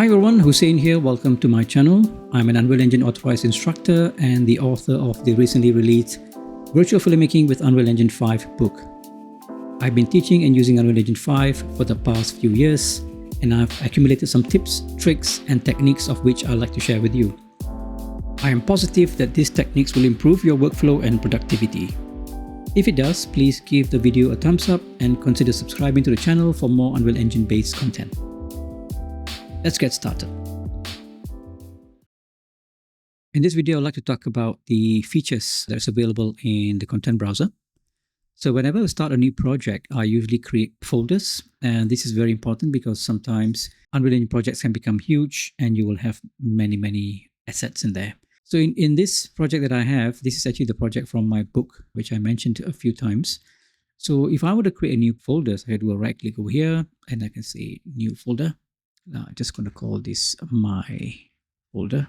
Hi everyone, Hussein here. Welcome to my channel. I'm an Unreal Engine authorized instructor and the author of the recently released Virtual Filmmaking with Unreal Engine 5 book. I've been teaching and using Unreal Engine 5 for the past few years, and I've accumulated some tips, tricks, and techniques of which I'd like to share with you. I am positive that these techniques will improve your workflow and productivity. If it does, please give the video a thumbs up and consider subscribing to the channel for more Unreal Engine based content. Let's get started. In this video, I'd like to talk about the features that's available in the content browser. So whenever I start a new project, I usually create folders, and this is very important because sometimes Unreal Engine projects can become huge and you will have many assets in there. So in this project that I have, this is actually the project from my book, which I mentioned a few times. So if I were to create a new folder, I do a right click over here and I can say new folder. Now I'm just going to call this my folder.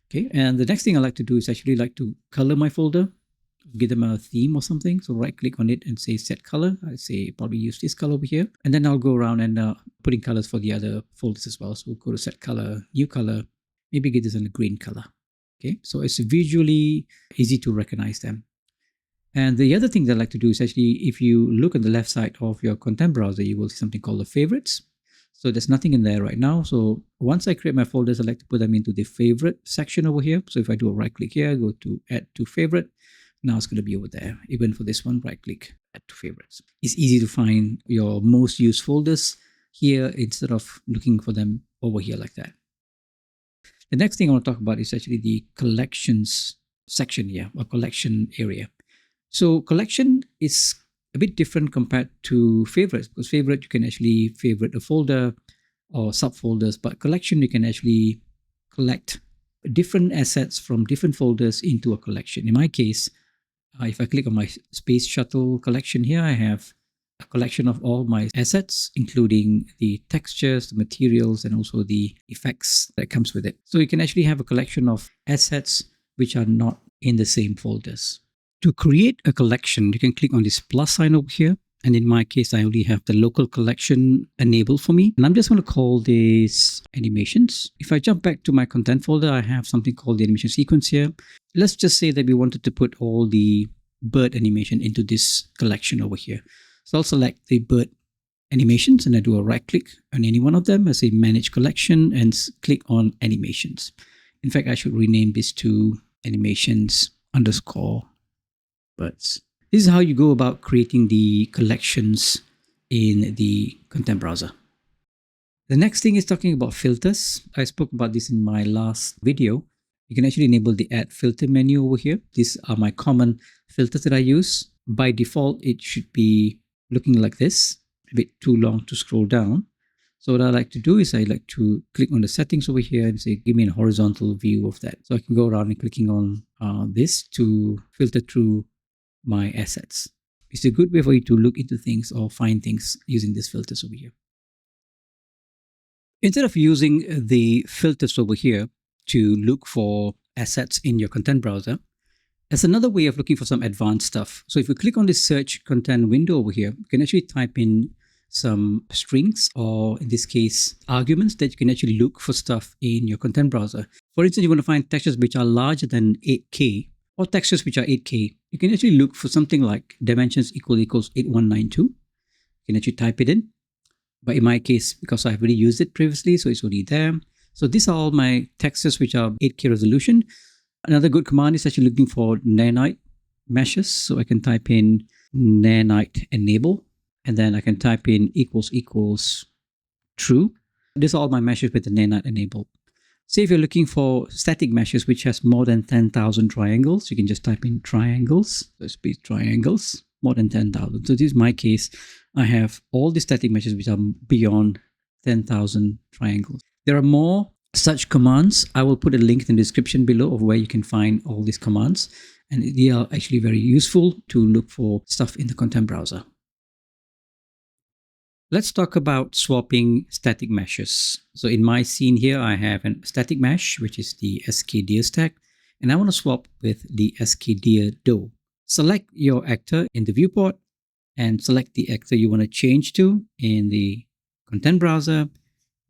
Okay, and the next thing I like to do is actually like to color my folder, give them a theme or something. So right click on it and say set color. I say probably use this color over here, and then I'll go around and putting colors for the other folders as well. So we'll go to set color, new color, maybe give this in a green color. Okay, so it's visually easy to recognize them. And the other thing that I like to do is actually, if you look on the left side of your content browser, you will see something called the favorites. So there's nothing in there right now. So once I create my folders, I like to put them into the favorite section over here. So if I do a right click here, go to add to favorite, now it's going to be over there. Even for this one, right click, add to favorites. It's easy to find your most used folders here instead of looking for them over here like that. The next thing I want to talk about is actually the collections section here, or collection area. So collection is a bit different compared to favorites, because favorite, you can actually favorite a folder or subfolders, but collection, you can actually collect different assets from different folders into a collection. In my case, if I click on my Space Shuttle collection here, I have a collection of all my assets, including the textures, the materials, and also the effects that comes with it. So you can actually have a collection of assets which are not in the same folders. To create a collection, you can click on this plus sign over here. And in my case, I only have the local collection enabled for me. And I'm just going to call this animations. If I jump back to my content folder, I have something called the animation sequence here. Let's just say that we wanted to put all the bird animation into this collection over here. So I'll select the bird animations and I do a right click on any one of them. I say manage collection and click on animations. In fact, I should rename this to animations _ birds. This is how you go about creating the collections in the content browser. The next thing is talking about filters. I spoke about this in my last video. You can actually enable the add filter menu over here. These are my common filters that I use. By default, it should be looking like this, a bit too long to scroll down. So what I like to do is I like to click on the settings over here and say, give me a horizontal view of that. So I can go around and clicking on this to filter through my assets. It's a good way for you to look into things or find things using these filters over here. Instead of using the filters over here to look for assets in your content browser, there's another way of looking for some advanced stuff. So if you click on this search content window over here, you can actually type in some strings, or in this case, arguments that you can actually look for stuff in your content browser. For instance, you want to find textures which are larger than 8K or textures which are 8K. You can actually look for something like dimensions equals 8192. You can actually type it in. But in my case, because I've already used it previously, so it's already there. So these are all my textures which are 8K resolution. Another good command is actually looking for Nanite meshes. So I can type in Nanite enable, and then I can type in equals true. These are all my meshes with the Nanite enable. Say if you're looking for static meshes which has more than 10,000 triangles, you can just type in triangles. So it's triangles, more than 10,000. So this is my case. I have all the static meshes which are beyond 10,000 triangles. There are more such commands. I will put a link in the description below of where you can find all these commands. And they are actually very useful to look for stuff in the content browser. Let's talk about swapping static meshes. So in my scene here, I have a static mesh, which is the SK Deer stack, and I want to swap with the SK Deer Doe. Select your actor in the viewport and select the actor you want to change to in the content browser.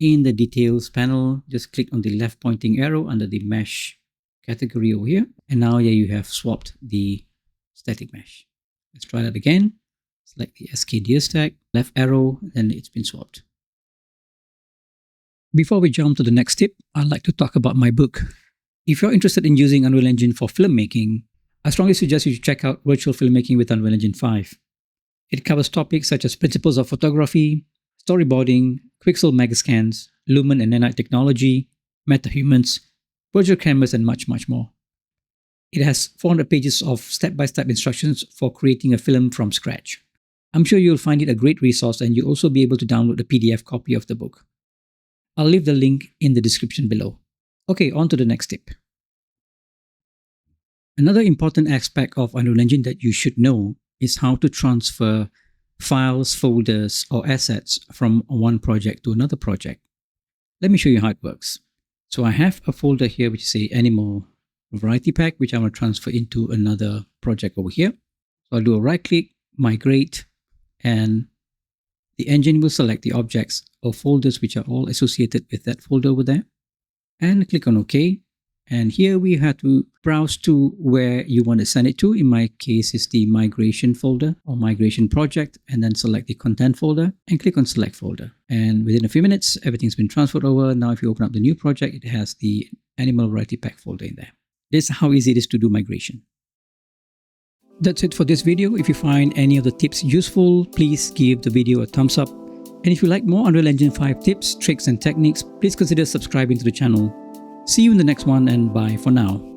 In the details panel, just click on the left pointing arrow under the mesh category over here. And now here you have swapped the static mesh. Let's try that again. Select the SK stack, left arrow, and it's been swapped. Before we jump to the next tip, I'd like to talk about my book. If you're interested in using Unreal Engine for filmmaking, I strongly suggest you check out Virtual Filmmaking with Unreal Engine 5. It covers topics such as principles of photography, storyboarding, Quixel megascans, Lumen and Nanite technology, MetaHumans, virtual cameras, and much, much more. It has 400 pages of step-by-step instructions for creating a film from scratch. I'm sure you'll find it a great resource, and you'll also be able to download a PDF copy of the book. I'll leave the link in the description below. Okay, on to the next tip. Another important aspect of Unreal Engine that you should know is how to transfer files, folders, or assets from one project to another project. Let me show you how it works. So I have a folder here which is a animal variety pack, which I'm going to transfer into another project over here. So I'll do a right click, migrate, and the engine will select the objects or folders which are all associated with that folder over there, and click on OK. And here we have to browse to where you want to send it to. In my case, it's the migration folder or migration project, and then select the content folder and click on select folder. And within a few minutes, everything's been transferred over. Now, if you open up the new project, it has the animal variety pack folder in there. This is how easy it is to do migration. That's it for this video. If you find any of the tips useful, please give the video a thumbs up. And if you like more Unreal Engine 5 tips, tricks, and techniques, please consider subscribing to the channel. See you in the next one, and bye for now.